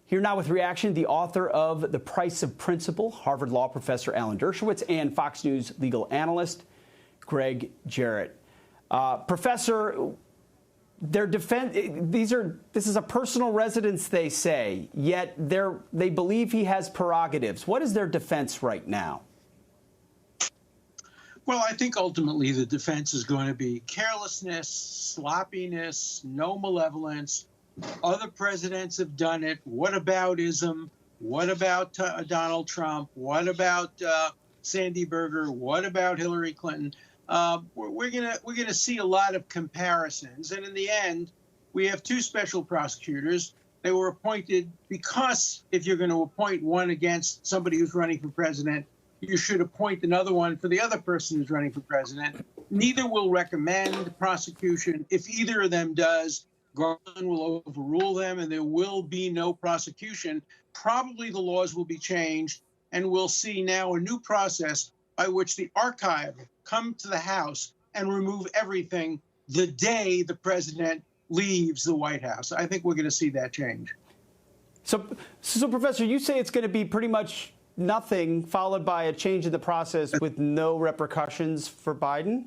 Here now with reaction, the author of The Price of Principle, Harvard Law professor Alan Dershowitz, and Fox News legal analyst Gregg Jarrett. Professor, their defense, this is a personal residence, they say, yet they believe he has prerogatives. What is their defense right now? Well, I think ultimately the defense is going to be carelessness, sloppiness, no malevolence. Other presidents have done it. Whataboutism? What about Donald Trump? What about Sandy Berger? What about Hillary Clinton? We're gonna see a lot of comparisons, and in the end, we have two special prosecutors. They were appointed because if you're going to appoint one against somebody who's running for president, you should appoint another one for the other person who's running for president. Neither will recommend prosecution. If either of them does, Garland will overrule them, and there will be no prosecution. Probably the laws will be changed, and we'll see now a new process by which the archive come to the House and remove everything the day the president leaves the White House. I think we're going to see that change. So, Professor, you say it's going to be pretty much nothing followed by a change in the process with no repercussions for Biden?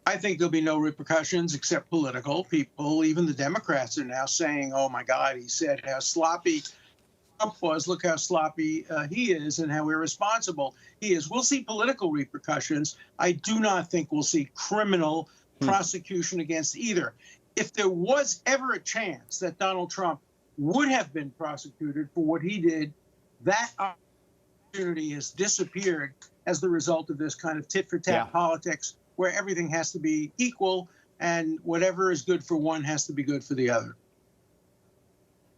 I think there'll be no repercussions except political. People, even the Democrats, are now saying, oh, my God, he said how sloppy Trump was. Look how sloppy he is and how irresponsible he is. We'll see political repercussions. I do not think we'll see criminal prosecution against either. If there was ever a chance that Donald Trump would have been prosecuted for what he did, that opportunity has disappeared as the result of this kind of tit-for-tat politics, where everything has to be equal and whatever is good for one has to be good for the other.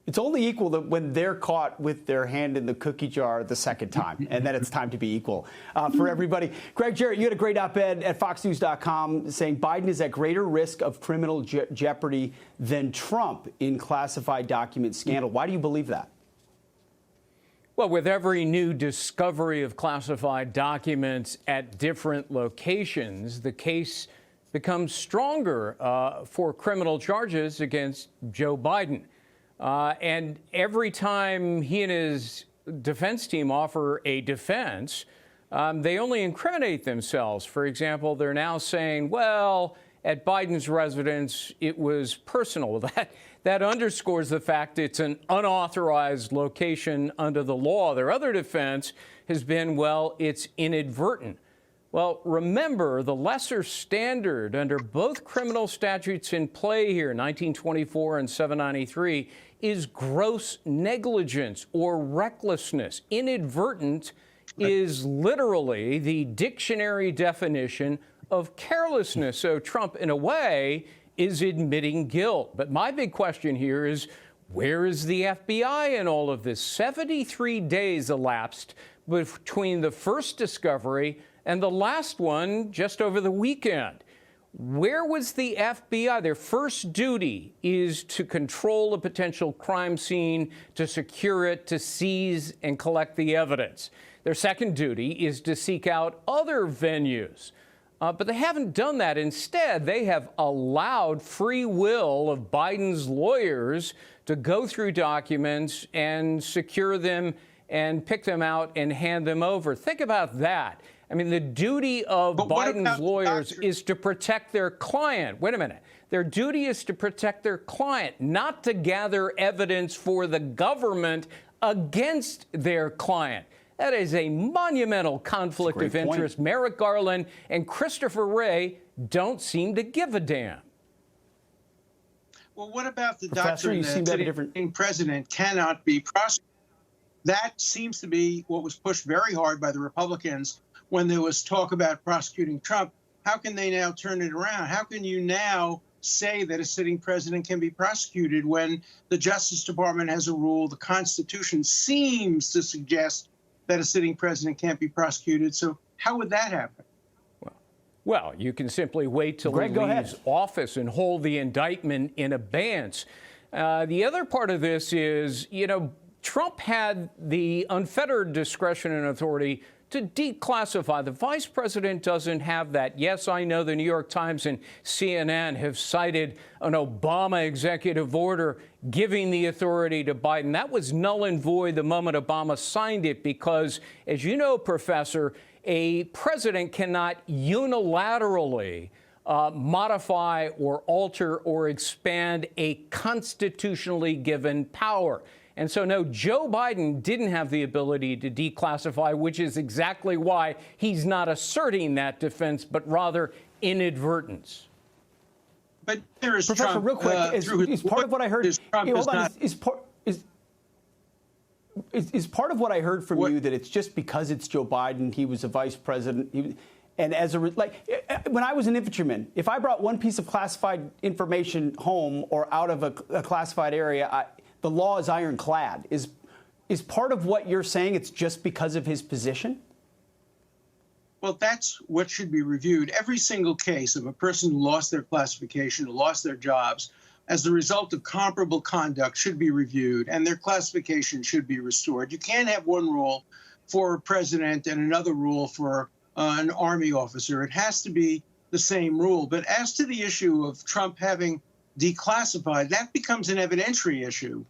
It's only equal when they're caught with their hand in the cookie jar the second time, and then it's time to be equal for everybody. Gregg Jarrett, you had a great op-ed at foxnews.com saying Biden is at greater risk of criminal jeopardy than Trump in classified document scandal. Why do you believe that? Well, with every new discovery of classified documents at different locations, the case becomes stronger for criminal charges against Joe Biden. And every time he and his defense team offer a defense, they only incriminate themselves. For example, they're now saying, well, at Biden's residence, it was personal. That underscores the fact it's an unauthorized location under the law. Their other defense has been, well, it's inadvertent. Well, remember, the lesser standard under both criminal statutes in play here, 1924 and 793, is gross negligence or recklessness. Inadvertent is literally the dictionary definition of carelessness. So Trump, in a way, is admitting guilt. But my big question here is, where is the FBI in all of this? 73 days elapsed between the first discovery and the last one just over the weekend. Where was the FBI? Their first duty is to control a potential crime scene, to secure it, to seize and collect the evidence. Their second duty is to seek out other venues. But they haven't done that. Instead, they have allowed free will of Biden's lawyers to go through documents and secure them and pick them out and hand them over. Think about that. I mean, the duty of Biden's lawyers is to protect their client. Wait a minute. Their duty is to protect their client, not to gather evidence for the government against their client. That is a monumental conflict of interest. Merrick Garland and Christopher Wray don't seem to give a damn. Well, what about the doctrine that a sitting president cannot be prosecuted? That seems to be what was pushed very hard by the Republicans when there was talk about prosecuting Trump. How can they now turn it around? How can you now say that a sitting president can be prosecuted when the Justice Department has a rule? The Constitution seems to suggest that a sitting president can't be prosecuted. So how would that happen? Well, you can simply wait till he leaves office and hold the indictment in abeyance. The other part of this is, Trump had the unfettered discretion and authority to declassify. The vice president doesn't have that. Yes, I know the New York Times and CNN have cited an Obama executive order giving the authority to Biden. That was null and void the moment Obama signed it because, as you know, Professor, a president cannot unilaterally modify or alter or expand a constitutionally given power. And so, no, Joe Biden didn't have the ability to declassify, which is exactly why he's not asserting that defense, but rather inadvertence. But there is Professor, Trump, real quick, is part of what I heard. Is part of what I heard from you that it's just because it's Joe Biden, he was a vice president, and as a when I was an infantryman, if I brought one piece of classified information home or out of a classified area, the law is ironclad. Is part of what you're saying it's just because of his position? Well, that's what should be reviewed. Every single case of a person who lost their classification, who lost their jobs as the result of comparable conduct should be reviewed, and their classification should be restored. You can't have one rule for a president and another rule for an Army officer. It has to be the same rule. But as to the issue of Trump having declassified, that becomes an evidentiary issue.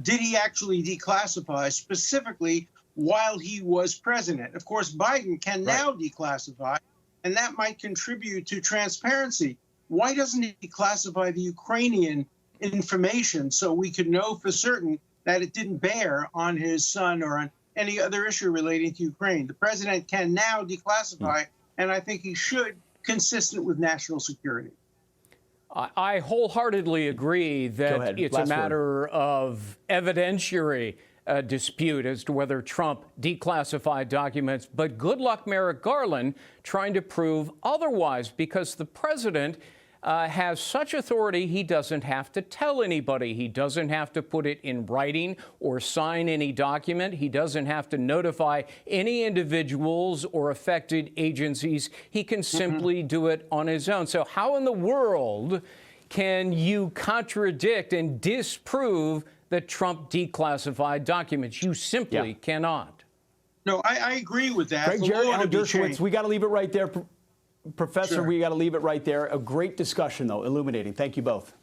Did he actually declassify specifically while he was president? Of course, Biden can now declassify, and that might contribute to transparency. Why doesn't he declassify the Ukrainian information so we could know for certain that it didn't bear on his son or on any other issue relating to Ukraine? The president can now declassify, and I think he should, consistent with national security. I wholeheartedly agree that it's a matter of evidentiary dispute as to whether Trump declassified documents. But good luck, Merrick Garland, trying to prove otherwise, because the president has such authority he doesn't have to tell anybody. He doesn't have to put it in writing or sign any document. He doesn't have to notify any individuals or affected agencies. He can simply do it on his own. So how in the world can you contradict and disprove that Trump declassified documents? You simply cannot. No, I agree with that. Gregg Jarrett, Alan Dershowitz, we got to leave it right there. Professor, we got to leave it right there. A great discussion, though, illuminating. Thank you both.